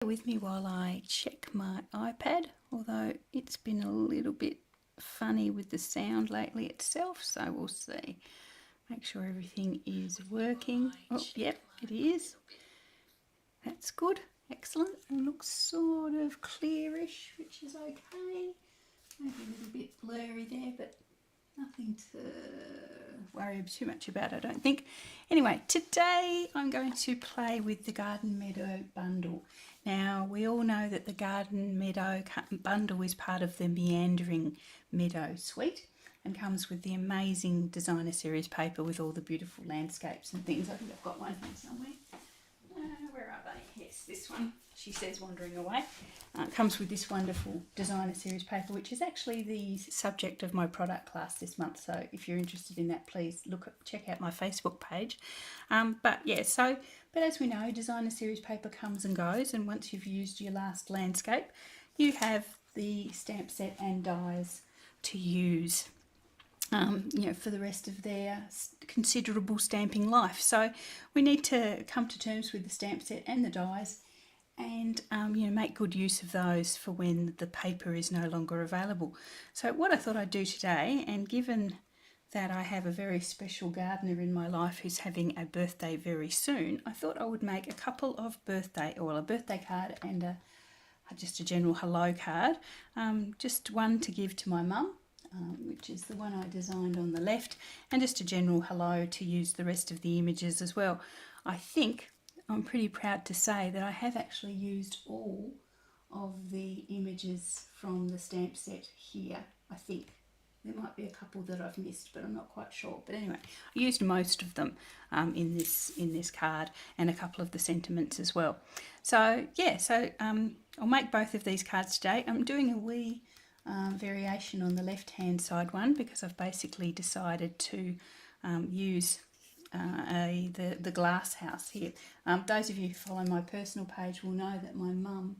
With me while I check my iPad, although it's been a little bit funny with the sound lately itself, so we'll see. Make sure everything is working. Oh, yep, it is. That's good. Excellent. It looks sort of clearish, which is okay. Maybe a little bit blurry there, but nothing to worry too much about, I don't think. Anyway, today I'm going to play with the Garden Meadow bundle. Now, we all know that the Garden Meadow bundle is part of the Meandering Meadow suite and comes with the amazing designer series paper with all the beautiful landscapes and things. I think I've got one here somewhere. Where are they? Yes, this one. She says wandering away. It comes with this wonderful designer series paper, which is actually the subject of my product class this month. So if you're interested in that, please check out my Facebook page. But as we know, designer series paper comes and goes, and once you've used your last landscape, you have the stamp set and dies to use. For the rest of their considerable stamping life. So we need to come to terms with the stamp set and the dies and make good use of those for when the paper is no longer available. So what I thought I'd do today, and given that I have a very special gardener in my life who's having a birthday very soon, I thought I would make a couple of a birthday card and just a general hello card. Just one to give to my mum, which is the one I designed on the left, and just a general hello to use the rest of the images as well. I think I'm pretty proud to say that I have actually used all of the images from the stamp set here. I think there might be a couple that I've missed, but I'm not quite sure. But anyway, I used most of them in this card, and a couple of the sentiments as well. So yeah, I'll make both of these cards today. I'm doing a wee variation on the left hand side one because I've basically decided to use the glass house here. Those of you who follow my personal page will know that my mum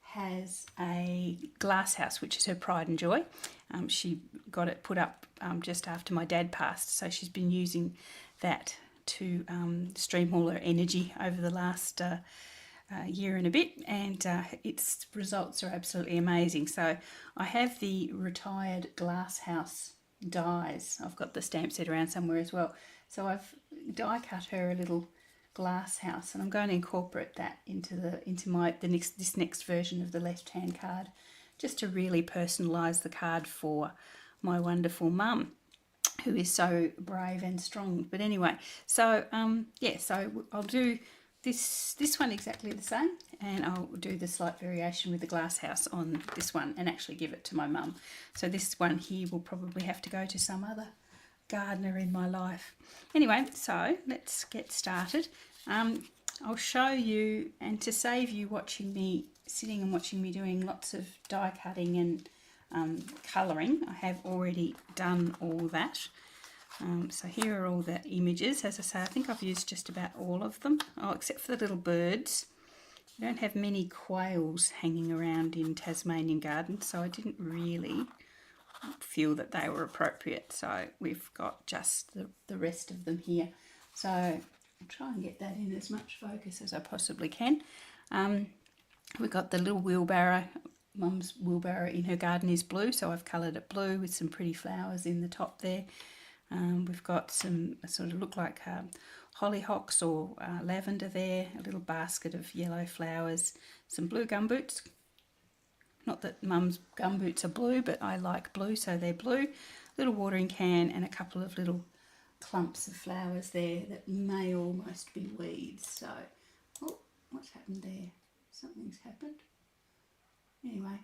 has a glass house, which is her pride and joy. She got it put up just after my dad passed, so she's been using that to stream all her energy over the last year and a bit, and its results are absolutely amazing. So I have the retired glass house dies. I've got the stamp set around somewhere as well. So I've die cut her a little glass house, and I'm going to incorporate that into this next version of the left hand card, just to really personalise the card for my wonderful mum, who is so brave and strong. But anyway, so I'll do this one exactly the same, and I'll do the slight variation with the glass house on this one and actually give it to my mum. So this one here will probably have to go to some other gardener in my life. Anyway, so let's get started. I'll show you, and to save you sitting and watching me doing lots of die cutting and colouring, I have already done all that. So here are all the images. As I say, I think I've used just about all of them, except for the little birds. I don't have many quails hanging around in Tasmanian gardens, so I didn't really feel that they were appropriate. So we've got just the rest of them here. So I'll try and get that in as much focus as I possibly can. We've got the little wheelbarrow. Mum's wheelbarrow in her garden is blue, so I've coloured it blue with some pretty flowers in the top there. We've got some sort of look like hollyhocks or lavender there, a little basket of yellow flowers, some blue gumboots. Not that Mum's gumboots are blue, but I like blue, so they're blue. Little watering can and a couple of little clumps of flowers there that may almost be weeds. So, oh, what's happened there? Something's happened. Anyway,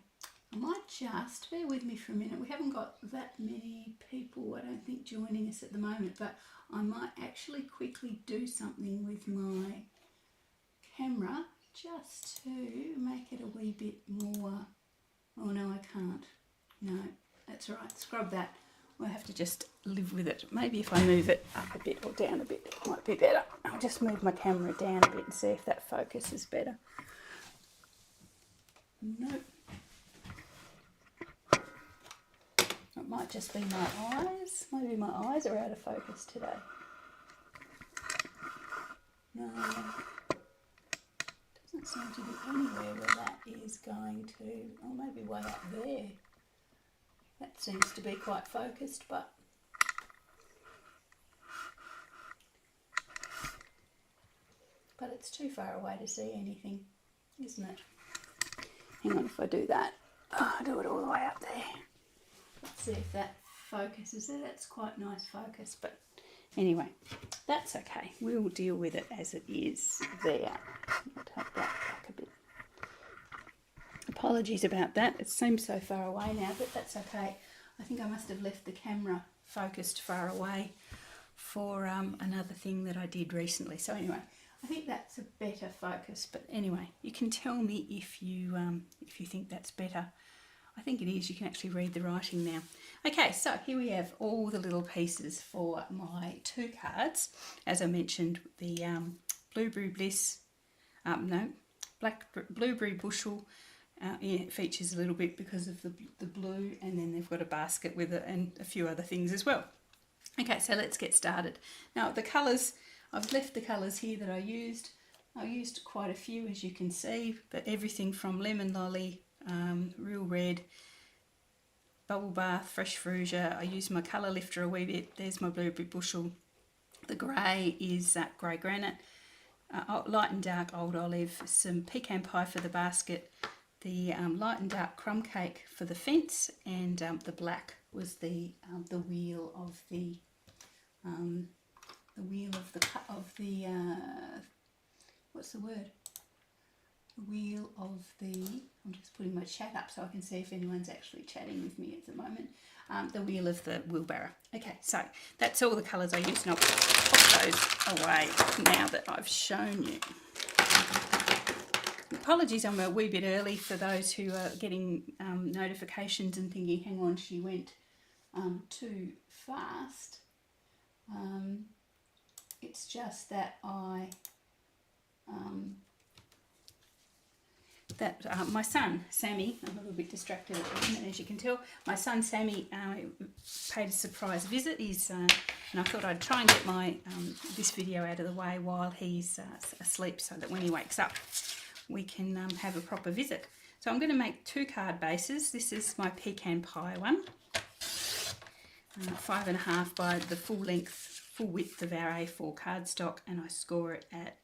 I might just, bear with me for a minute. We haven't got that many people, I don't think, joining us at the moment, but I might actually quickly do something with my camera just to make it a wee bit more. Oh no, I can't. No, that's all right. Scrub that. We'll have to just live with it. Maybe if I move it up a bit or down a bit, it might be better. I'll just move my camera down a bit and see if that focus is better. Nope. It might just be my eyes. Maybe my eyes are out of focus today. No. Doesn't seem to be anywhere where that is going to, or maybe way up there. That seems to be quite focused, but it's too far away to see anything, isn't it? Hang on, if I do that, I'll do it all the way up there. Let's see if that focuses there. That's quite nice focus, but anyway, that's okay. We'll deal with it as it is there. I'll take that back a bit. Apologies about that. It seems so far away now, but that's okay. I think I must have left the camera focused far away for another thing that I did recently. So anyway, I think that's a better focus. But anyway, you can tell me if you think that's better. I think it is. You can actually read the writing now. Okay, so here we have all the little pieces for my 2 cards. As I mentioned, the Blueberry Bliss, Blueberry Bushel. It features a little bit because of the blue, and then they've got a basket with it and a few other things as well. Okay, so let's get started. Now the colours, I've left the colours here that I used. I used quite a few, as you can see, but everything from Lemon Lolly, Real Red, Bubble Bath, Fresh Fuchsia. I used my colour lifter a wee bit. There's my Blueberry Bushel. The grey is Grey Granite, light and dark Old Olive, some Pecan Pie for the basket, the light and dark Crumb Cake for the fence, and the black was the wheel of the what's the word? The wheel of the, I'm just putting my chat up so I can see if anyone's actually chatting with me at the moment. The wheel of the wheelbarrow. Okay, so that's all the colours I used, and I'll pop those away now that I've shown you. Apologies, I'm a wee bit early for those who are getting notifications and thinking, hang on, she went too fast. It's just that my son, Sammy, I'm a little bit distracted at the moment, as you can tell. My son, Sammy, paid a surprise visit. And I thought I'd try and get my this video out of the way while he's asleep, so that when he wakes up, we can have a proper visit. So I'm going to make 2 card bases. This is my Pecan Pie one, 5.5 by the full width of our A4 cardstock, and I score it at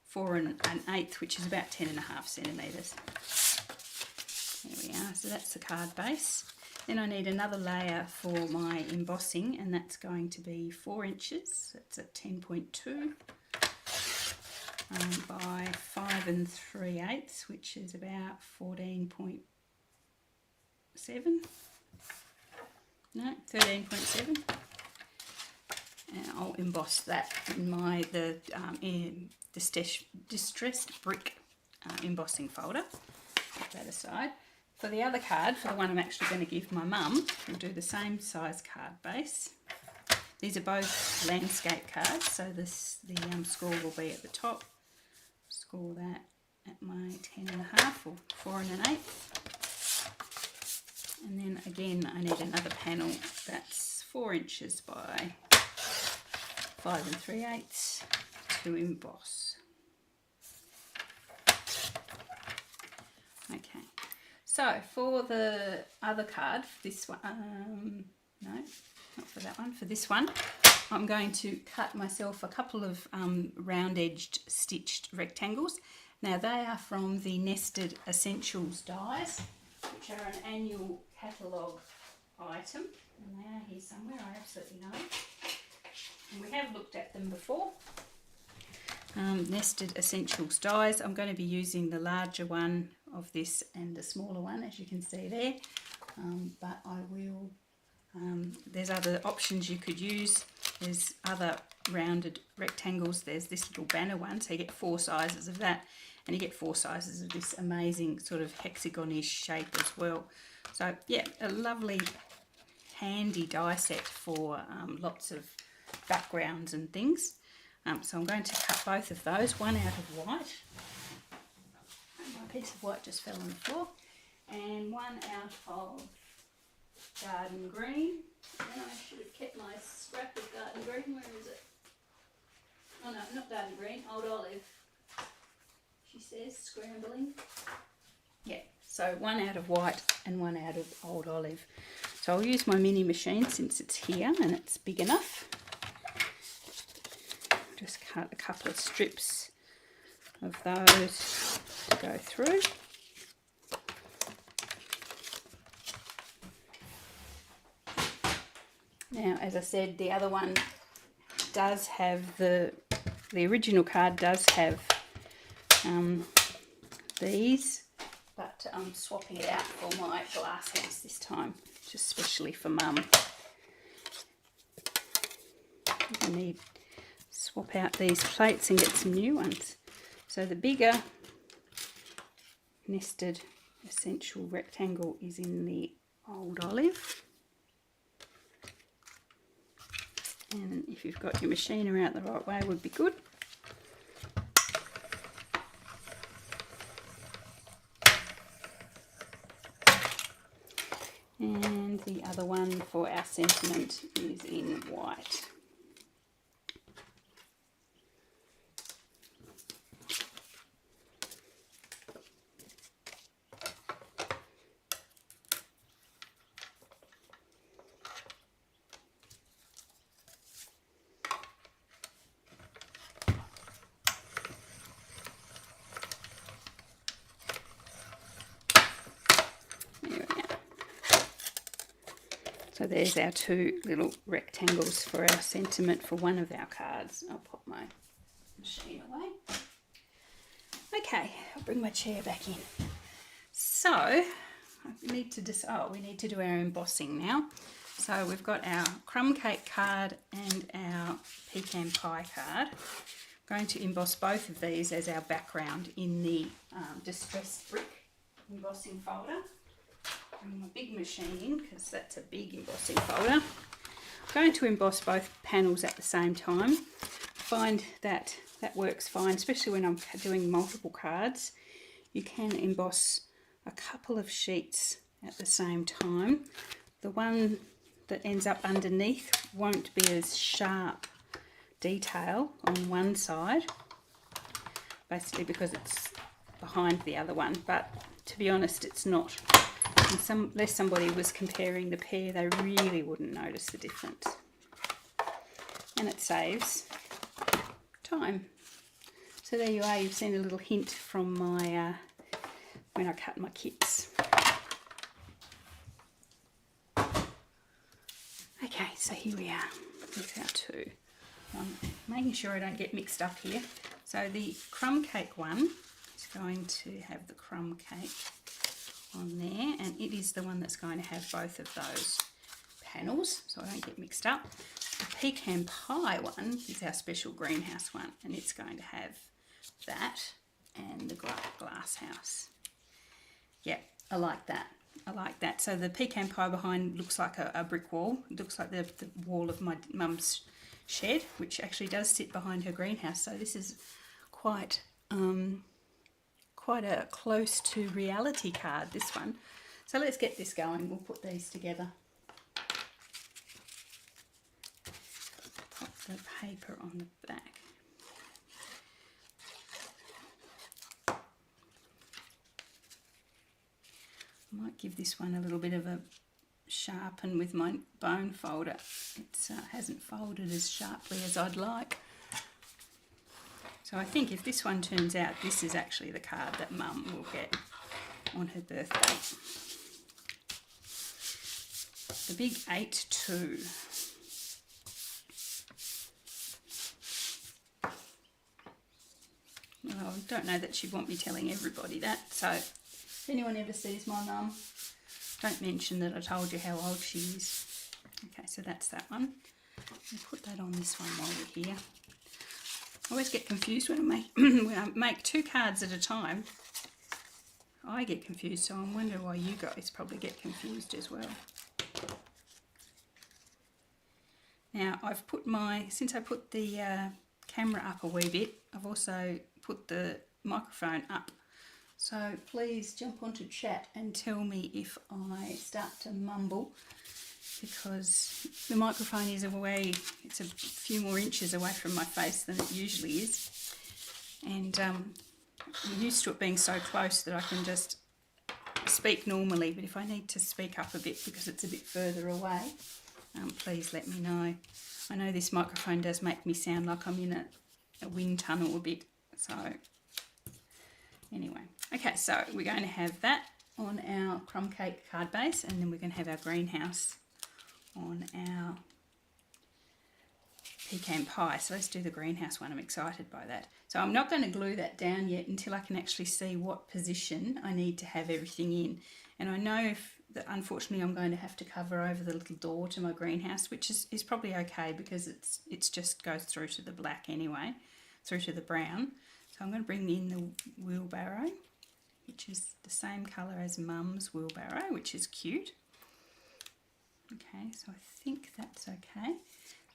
4 1/8, which is about 10.5 centimetres. There we are. So that's the card base. Then I need another layer for my embossing, and that's going to be 4 inches. That's at 10.2. By 5 3/8, which is about 14.7. No, 13.7. And I'll emboss that in my distressed brick embossing folder. Put that aside. For the other card, for the one I'm actually going to give my mum, we'll do the same size card base. These are both landscape cards, so the score will be at the top. Score that at my 10.5 or 4 1/8. And then again, I need another panel that's 4 inches by 5 3/8 to emboss. Okay, so for the other card, this one, no, not for that one, for this one, I'm going to cut myself a couple of round-edged stitched rectangles. Now they are from the Nested Essentials dies, which are an annual catalogue item, and they are here somewhere, I absolutely know. And we have looked at them before. Nested Essentials dies. I'm going to be using the larger one of this and the smaller one, as you can see there, but I will, there's other options you could use. There's other rounded rectangles. There's this little banner one, so you get 4 sizes of that, and you get 4 sizes of this amazing sort of hexagon-ish shape as well. So yeah, a lovely handy die set for lots of backgrounds and things. So I'm going to cut both of those, one out of white, my piece of white just fell on the floor, and one out of garden green. And I should have kept my scrap of garden green. Where is it? Oh no, not garden green, old olive. she says, scrambling. Yeah, so one out of white and one out of old olive. So I'll use my mini machine since it's here and it's big enough. Just cut a couple of strips of those to go through. Now, as I said, the other one does have the original card does have these, but I'm swapping it out for my glass house this time, just especially for Mum. I need to swap out these plates and get some new ones. So the bigger nested essential rectangle is in the old olive. And if you've got your machiner out the right way, would be good. And the other one for our sentiment is in white. So there's our two little rectangles for our sentiment for one of our cards. I'll pop my machine away. Okay, I'll bring my chair back in. So I need to we need to do our embossing now. So we've got our crumb cake card and our pecan pie card. I'm going to emboss both of these as our background in the distressed brick embossing folder. Bring my big machine in because that's a big embossing folder. I'm going to emboss both panels at the same time. Find that works fine, especially when I'm doing multiple cards. You can emboss a couple of sheets at the same time. The one that ends up underneath won't be as sharp detail on one side, basically because it's behind the other one, but to be honest, it's not. Unless somebody was comparing the pair, they really wouldn't notice the difference. And it saves time. So there you are, you've seen a little hint from my when I cut my kits. Okay, so here we are with our two. I'm making sure I don't get mixed up here. So the crumb cake one is going to have the crumb cake on there, and it is the one that's going to have both of those panels, so I don't get mixed up. The pecan pie one is our special greenhouse one, and it's going to have that and the glass house. Yeah, I like that. I like that. So the pecan pie behind looks like a brick wall. It looks like the wall of my mum's shed, which actually does sit behind her greenhouse. So this is quite a close to reality card, this one. So let's get this going. We'll put these together. Pop the paper on the back. I might give this one a little bit of a sharpen with my bone folder. It hasn't folded as sharply as I'd like. So I think if this one turns out, this is actually the card that Mum will get on her birthday. The big 8-2. Well, I don't know that she'd want me telling everybody that, so if anyone ever sees my mum, don't mention that I told you how old she is. Okay, so that's that one. I'll put that on this one while we're here. I always get confused when I make two cards at a time. I get confused, so I wonder why you guys probably get confused as well. Now I've put since I put the camera up a wee bit, I've also put the microphone up. So please jump onto chat and tell me if I start to mumble, because the microphone is away, it's a few more inches away from my face than it usually is. And I'm used to it being so close that I can just speak normally, but if I need to speak up a bit because it's a bit further away, please let me know. I know this microphone does make me sound like I'm in a wind tunnel a bit, so anyway. Okay, so we're going to have that on our crumb cake card base, and then we're going to have our greenhouse on our pecan pie. So let's do the greenhouse one. I'm excited by that. So I'm not going to glue that down yet until I can actually see what position I need to have everything in. And I know that unfortunately I'm going to have to cover over the little door to my greenhouse, which is probably okay because it's just goes through to the black anyway, through to the brown. So I'm going to bring in the wheelbarrow, which is the same colour as Mum's wheelbarrow, which is cute. Okay, so I think that's okay.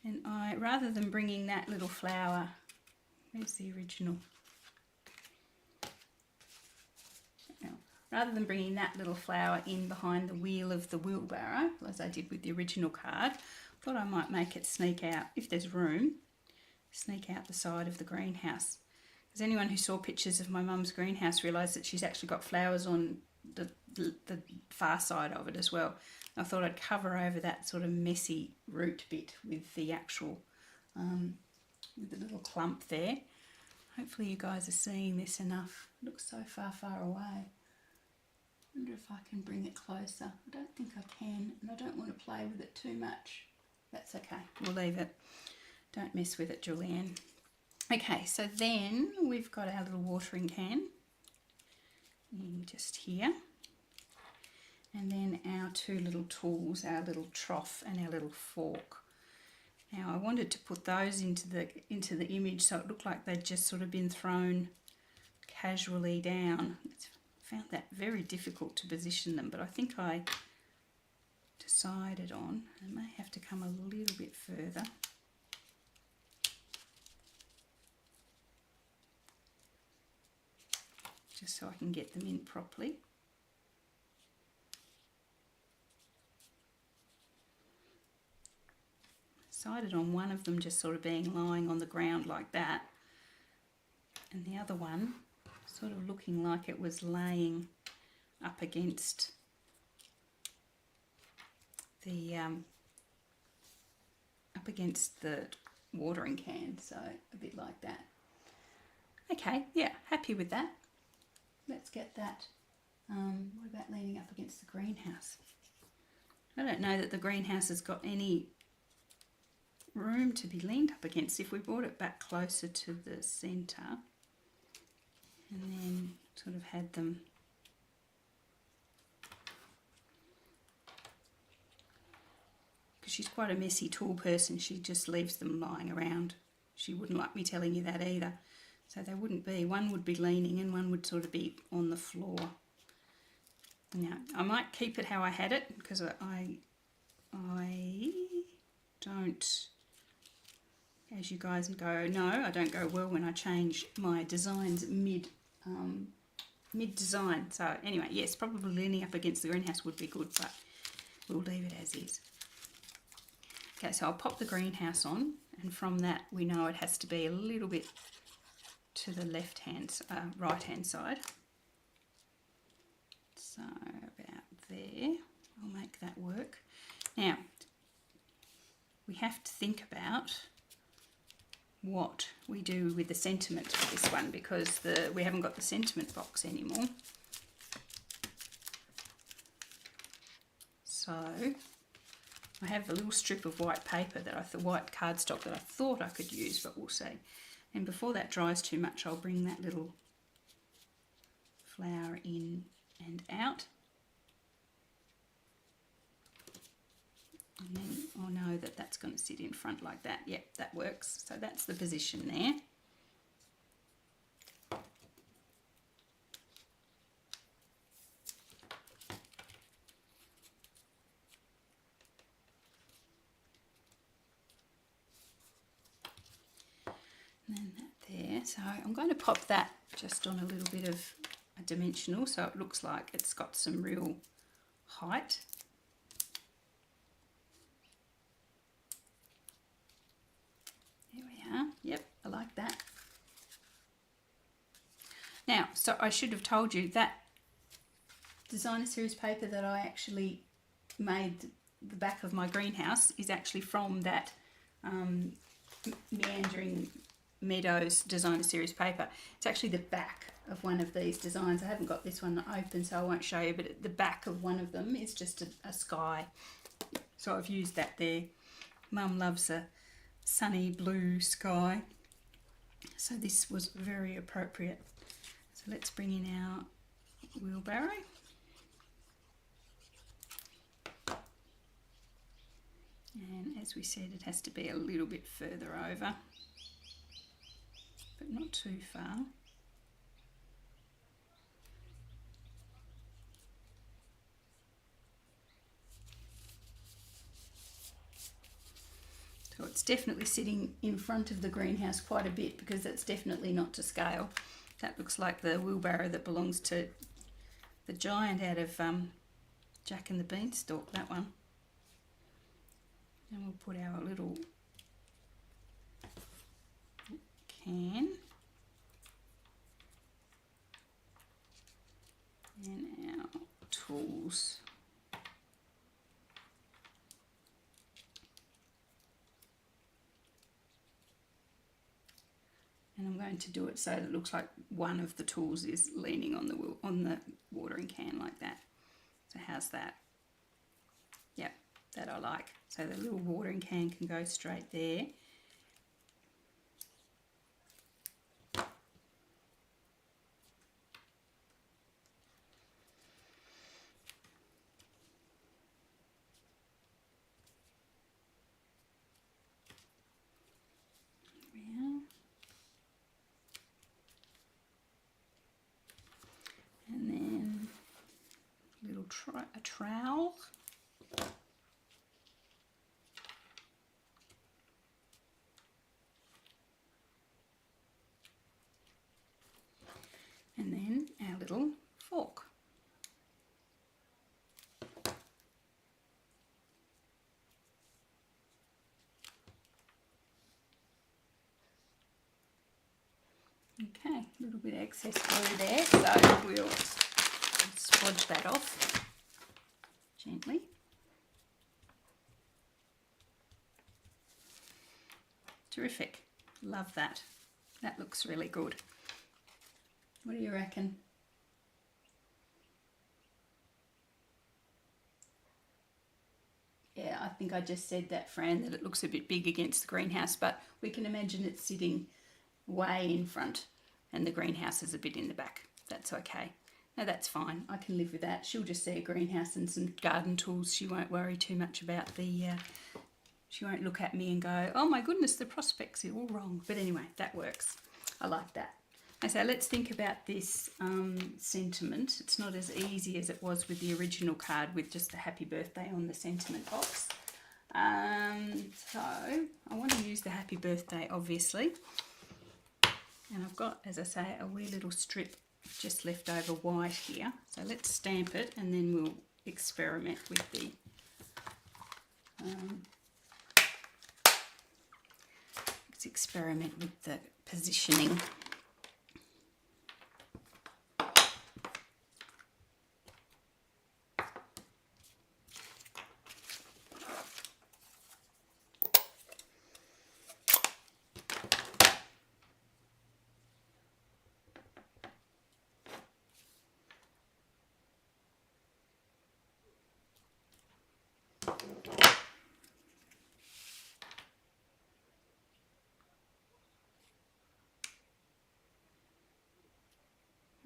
And rather than bringing that little flower, where's the original? No, rather than bringing that little flower in behind the wheel of the wheelbarrow, as I did with the original card, I thought I might make it sneak out, if there's room, sneak out the side of the greenhouse. Because anyone who saw pictures of my mum's greenhouse realised that she's actually got flowers on the far side of it as well. I thought I'd cover over that sort of messy root bit with the actual, with the little clump there. Hopefully you guys are seeing this enough. It looks so far, far away. I wonder if I can bring it closer. I don't think I can, and I don't want to play with it too much. That's okay, we'll leave it. Don't mess with it, Julianne. Okay, so then we've got our little watering can in just here. And then our two little tools, our little trough and our little fork. Now I wanted to put those into the image so it looked like they'd just sort of been thrown casually down. I found that very difficult to position them, but I think I decided on, I may have to come a little bit further. Just so I can get them in properly. Decided on one of them just sort of being lying on the ground like that, and the other one sort of looking like it was laying up against the watering can, so a bit like that. Okay, yeah, happy with that. Let's get that. What about leaning up against the greenhouse? I don't know that the greenhouse has got any room to be leaned up against. If we brought it back closer to the centre and then sort of had them because she's quite a messy tall person, she just leaves them lying around. She wouldn't like me telling you that either. So they wouldn't be, one would be leaning and one would sort of be on the floor. Now I might keep it how I had it because I don't, as you guys go, no, I don't go well when I change my designs mid-design. So anyway, yes, probably leaning up against the greenhouse would be good, but we'll leave it as is. Okay, so I'll pop the greenhouse on, and from that we know it has to be a little bit to the right-hand side. So about there, I'll make that work. Now, we have to think about what we do with the sentiment for this one because we haven't got the sentiment box anymore. So I have a little strip of white paper white cardstock that I thought I could use, but we'll see. And before that dries too much, I'll bring that little flower in and out. And then I'll know that that's going to sit in front like that. Yep, that works. So that's the position there. And then that there. So I'm going to pop that just on a little bit of a dimensional so it looks like it's got some real height. There we are. Yep, I like that. Now, so I should have told you that designer series paper that I actually made the back of my greenhouse is actually from that Meandering Meadows designer series paper. It's actually the back of one of these designs. I haven't got this one open, so I won't show you, but the back of one of them is just a sky. So I've used that there. Mum loves a sunny blue sky, so this was very appropriate. So let's bring in our wheelbarrow. And as we said, it has to be a little bit further over, but not too far. So it's definitely sitting in front of the greenhouse quite a bit, because that's definitely not to scale. That looks like the wheelbarrow that belongs to the giant out of Jack and the Beanstalk, that one. And we'll put our little can and our tools. And I'm going to do it so that it looks like one of the tools is leaning on the watering can like that. So how's that? Yep, that I like. So the little watering can can go straight there. And then a trowel. And then our little fork. Okay, a little bit of excess glue there, so we'll swodge that off gently. Terrific, love that. That looks really good. What do you reckon? Yeah, I think I just said that, Fran, that it looks a bit big against the greenhouse, but we can imagine it's sitting way in front and the greenhouse is a bit in the back. That's okay. No, that's fine. I can live with that. She'll just see a greenhouse and some garden tools. She won't worry too much about she won't look at me and go, oh my goodness, the prospects are all wrong. But anyway, that works. I like that. And so let's think about this sentiment. It's not as easy as it was with the original card with just the happy birthday on the sentiment box. So I want to use the happy birthday, obviously. And I've got, as I say, a wee little strip just left over white here. So let's stamp it and then we'll experiment with the positioning.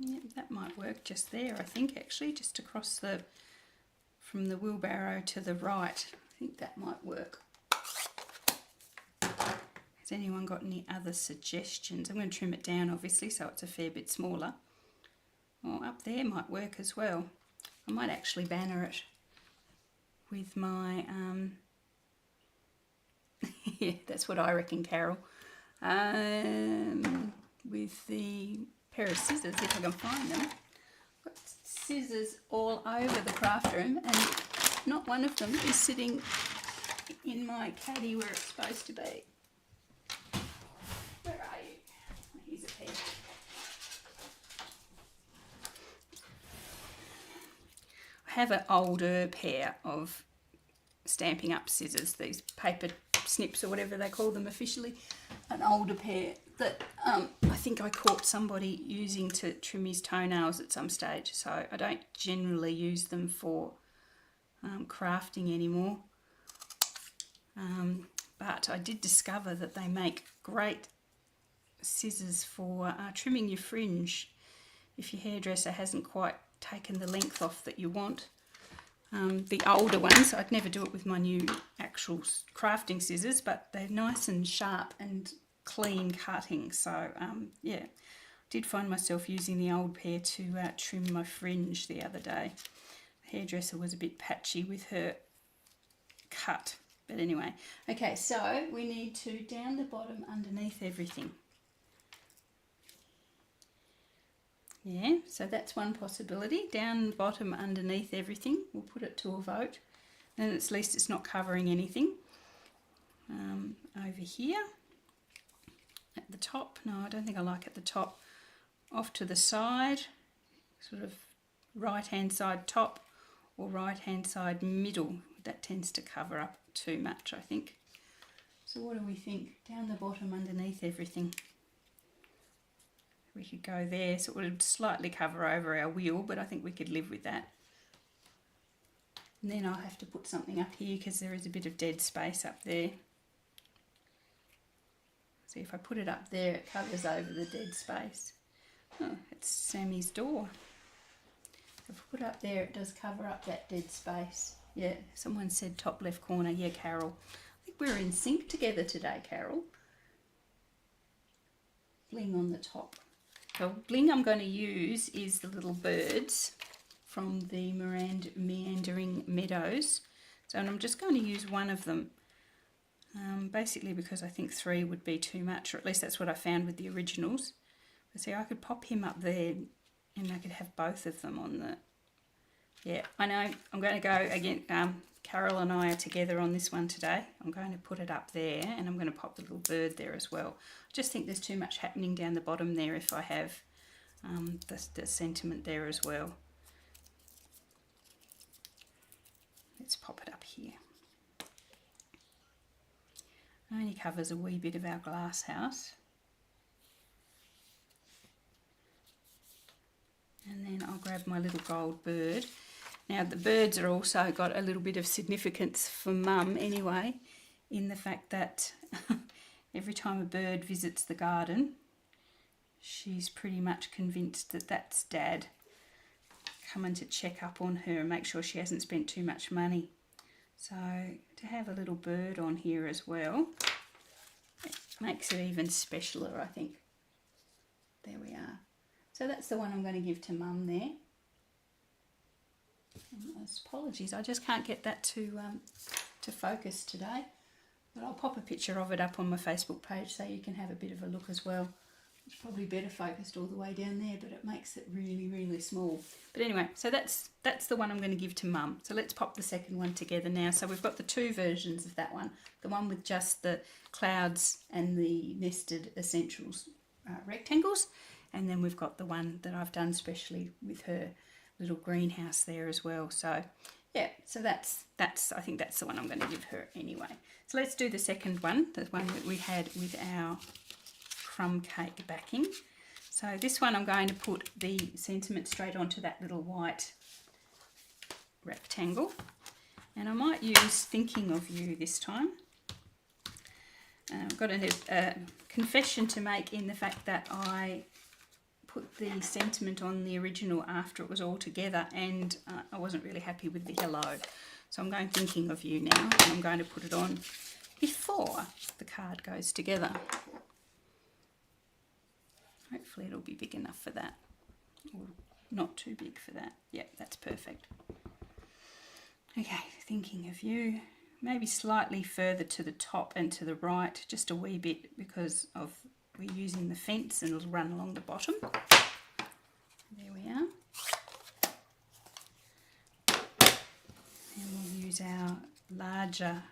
Yep, that might work just there, I think, actually, just across from the wheelbarrow to the right. I think that might work. Has anyone got any other suggestions? I'm going to trim it down, obviously, so it's a fair bit smaller. Or up there might work as well. I might actually banner it with my, yeah, that's what I reckon, Carol. With the pair of scissors, if I can find them. I've got scissors all over the craft room and not one of them is sitting in my caddy where it's supposed to be. Where are you? Here's a pair. have an older pair of Stampin' Up scissors, these paper snips or whatever they call them officially, an older pair that I think I caught somebody using to trim his toenails at some stage, so I don't generally use them for crafting anymore. But I did discover that they make great scissors for trimming your fringe if your hairdresser hasn't quite taken the length off that you want. The older ones, I'd never do it with my new actual crafting scissors, but they're nice and sharp and clean cutting. So yeah, did find myself using the old pair to trim my fringe the other day. The hairdresser was a bit patchy with her cut, but anyway. Okay, so we need to down the bottom underneath everything. Yeah, so that's one possibility. Down the bottom underneath everything. We'll put it to a vote. And at least it's not covering anything. Over here. At the top. No, I don't think I like at the top. Off to the side. Sort of right hand side top or right hand side middle. That tends to cover up too much, I think. So what do we think? Down the bottom underneath everything. We could go there, so it would slightly cover over our wheel, but I think we could live with that. And then I'll have to put something up here because there is a bit of dead space up there. See, if I put it up there, it covers over the dead space. Oh, it's Sammy's door. If I put it up there, it does cover up that dead space. Yeah, someone said top left corner. Yeah, Carol. I think we're in sync together today, Carol. Bling on the top. The bling I'm going to use is the little birds from the Meandering Meadows. So and I'm just going to use one of them, basically because I think 3 would be too much, or at least that's what I found with the originals. But see, I could pop him up there and I could have both of them on the... Yeah, I know, I'm going to go again. Carol and I are together on this one today. I'm going to put it up there and I'm going to pop the little bird there as well. I just think there's too much happening down the bottom there if I have the sentiment there as well. Let's pop it up here. Only covers a wee bit of our glass house. And then I'll grab my little gold bird. Now the birds are also got a little bit of significance for Mum anyway, in the fact that every time a bird visits the garden, she's pretty much convinced that that's Dad coming to check up on her and make sure she hasn't spent too much money. So to have a little bird on here as well, it makes it even specialer, I think. There we are. So that's the one I'm going to give to Mum there. Apologies, I just can't get that to focus today, but I'll pop a picture of it up on my Facebook page so you can have a bit of a look as well. It's probably better focused all the way down there, but it makes it really, really small. But anyway, so that's the one I'm going to give to Mum. So let's pop the second one together now. So we've got the 2 versions of that one. The one with just the clouds and the nested essentials rectangles, and then we've got the one that I've done specially with her little greenhouse there as well. So yeah, so that's I think that's the one I'm going to give her anyway. So let's do the second one, the one that we had with our crumb cake backing. So this one I'm going to put the sentiment straight onto that little white rectangle, and I might use Thinking of You this time. I've got a confession to make in the fact that I put the sentiment on the original after it was all together, and I wasn't really happy with the hello. So I'm going Thinking of You now, and I'm going to put it on before the card goes together. Hopefully it'll be big enough for that, or not too big for that. Yep, that's perfect. Okay, Thinking of You. Maybe slightly further to the top and to the right, just a wee bit, because of we're using the fence and it'll run along the bottom. There we are. And we'll use our larger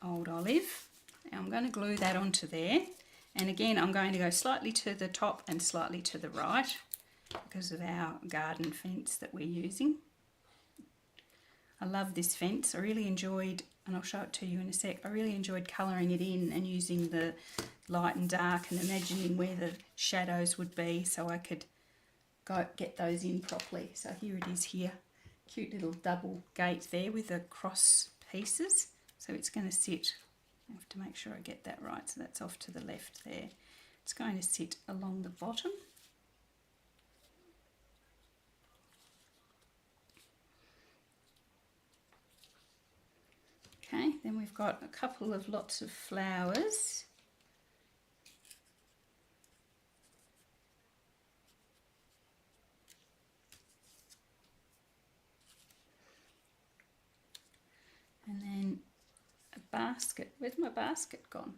old olive. And I'm going to glue that onto there. And again, I'm going to go slightly to the top and slightly to the right. because of our garden fence that we're using. I love this fence. I really enjoyed, and I'll show it to you in a sec, I really enjoyed colouring it in and using the light and dark and imagining where the shadows would be so I could go get those in properly. So here it is here. Cute little double gate there with the cross pieces. So it's going to sit, I have to make sure I get that right, so that's off to the left there. It's going to sit along the bottom. Okay, then we've got a couple of lots of flowers. And then a basket. Where's my basket gone?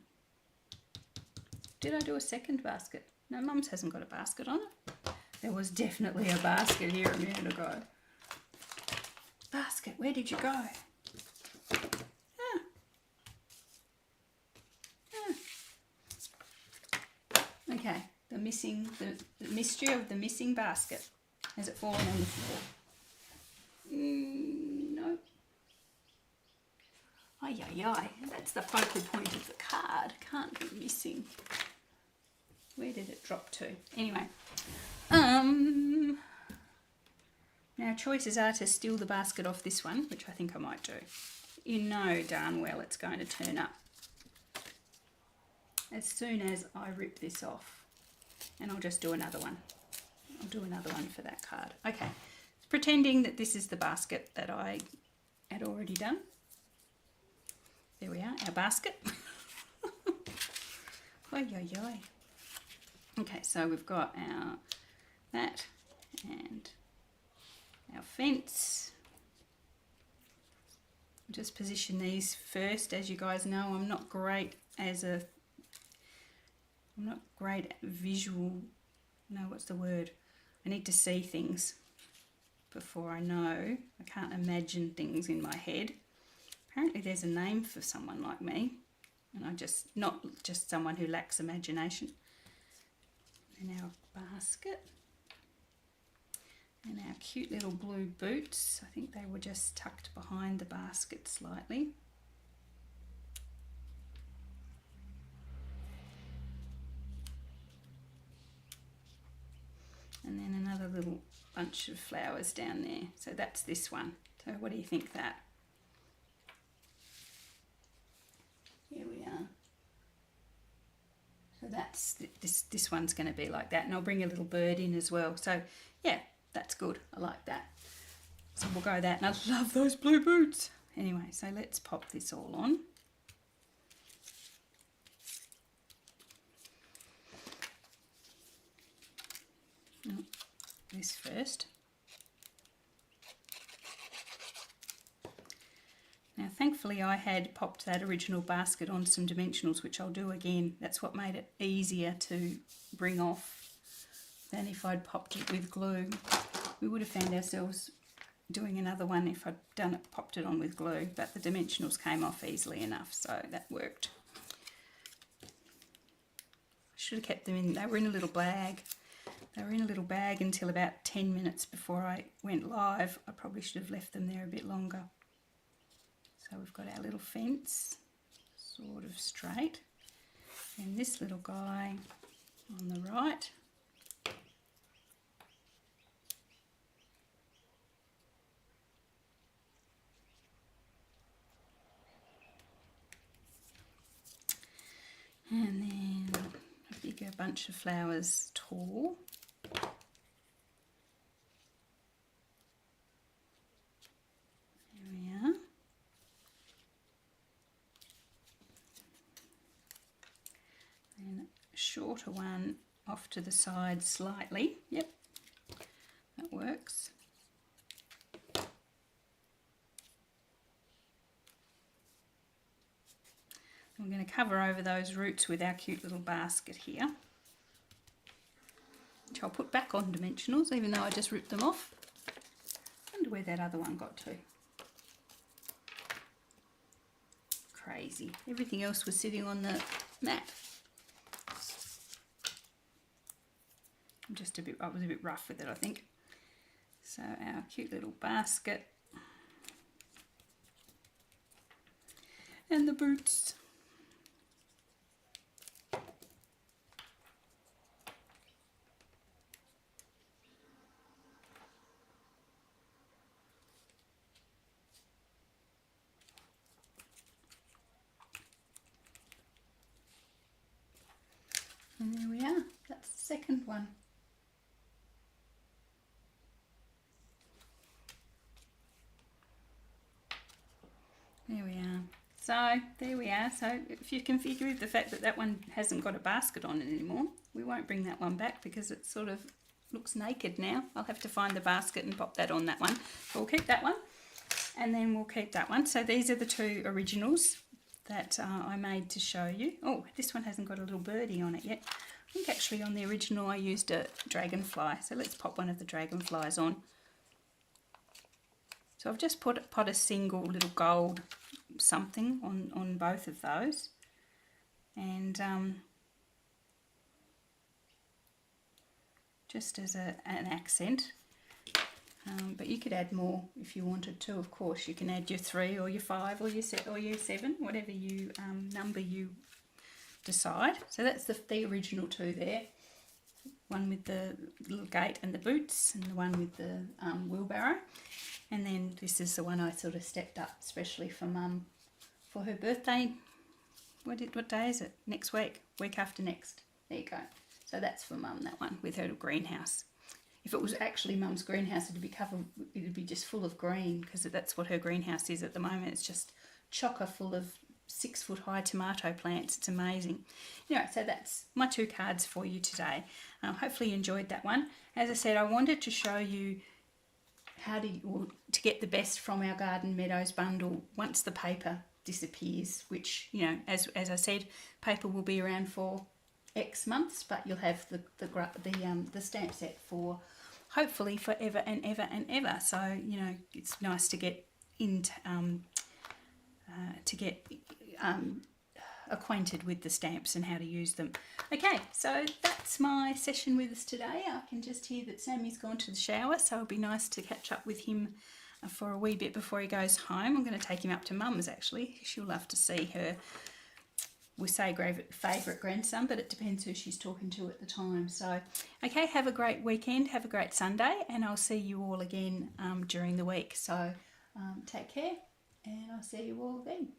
Did I do a second basket? No, Mum's hasn't got a basket on it. There was definitely a basket here a minute ago. Basket, where did you go? Okay, the mystery of the missing basket. Has it fallen on the floor? No. Ay, ay, ay. That's the focal point of the card. Can't be missing. Where did it drop to? Anyway. Now choices are to steal the basket off this one, which I think I might do. You know darn well it's going to turn up as soon as I rip this off. And I'll just do another one. I'll do another one for that card. Okay, pretending that this is the basket that I had already done. There we are, our basket. Oy, oy, oy. Okay, so we've got our that and our fence. Just position these first. As you guys know, I'm not great at visual, no, what's the word? I need to see things before I know. I can't imagine things in my head. Apparently there's a name for someone like me, and not just someone who lacks imagination. And our basket. And our cute little blue boots. I think they were just tucked behind the basket slightly. And then another little bunch of flowers down there. So that's this one. So what do you think that? Here we are. So that's this one's going to be like that, and I'll bring a little bird in as well. So yeah, that's good. I like that. So we'll go that, and I love those blue boots. Anyway, so let's pop this all on. Oh, this first. Now thankfully I had popped that original basket on some dimensionals, which I'll do again. That's what made it easier to bring off than if I'd popped it with glue. We would have found ourselves doing another one if I'd popped it on with glue, but the dimensionals came off easily enough, so that worked. I should have kept them in, they were in a little bag. They were in a little bag until about 10 minutes before I went live. I probably should have left them there a bit longer. So we've got our little fence, sort of straight, and this little guy on the right. And then a bigger bunch of flowers tall. There we are. And a shorter one off to the side slightly. Yep, that works. I'm going to cover over those roots with our cute little basket here, which I'll put back on dimensionals, even though I just ripped them off. I wonder where that other one got to. Crazy. Everything else was sitting on the mat. I was a bit rough with it, I think. So our cute little basket. And the boots. And there we are, that's the second one. There we are. So there we are. So if you can figure with the fact that that one hasn't got a basket on it anymore, we won't bring that one back because it sort of looks naked now. I'll have to find the basket and pop that on that one. So we'll keep that one and then we'll keep that one. So these are the two originals that I made to show you. Oh, this one hasn't got a little birdie on it yet. I think actually on the original I used a dragonfly. So let's pop one of the dragonflies on. So I've just put a single little gold something on both of those, and just as an accent, but you could add more if you wanted to. Of course, you can add your 3 or your 5 or your 7, whatever you number you decide. So that's the original two there. One with the little gate and the boots, and the one with the wheelbarrow. And then this is the one I sort of stepped up especially for Mum for her birthday. What day is it? Next week after next. There you go. So that's for Mum, that one with her greenhouse. If it was actually Mum's greenhouse, it'd be just full of green, because that's what her greenhouse is at the moment. It's just chocker full of 6-foot high tomato plants. It's amazing. Anyway, so that's my 2 cards for you today. Hopefully you enjoyed that one. As I said, I wanted to show you how to get the best from our Garden Meadows bundle once the paper disappears, which, you know, as I said, paper will be around for X months, but you'll have the stamp set for hopefully forever and ever and ever. So, you know, it's nice to get into acquainted with the stamps and how to use them. Okay, so that's my session with us today. I can just hear that Sammy's gone to the shower, so it'll be nice to catch up with him for a wee bit before he goes home. I'm going to take him up to Mum's actually. She'll love to see her, we say favourite grandson, but it depends who she's talking to at the time. So, okay, have a great weekend, have a great Sunday, and I'll see you all again during the week. So take care, and I'll see you all then.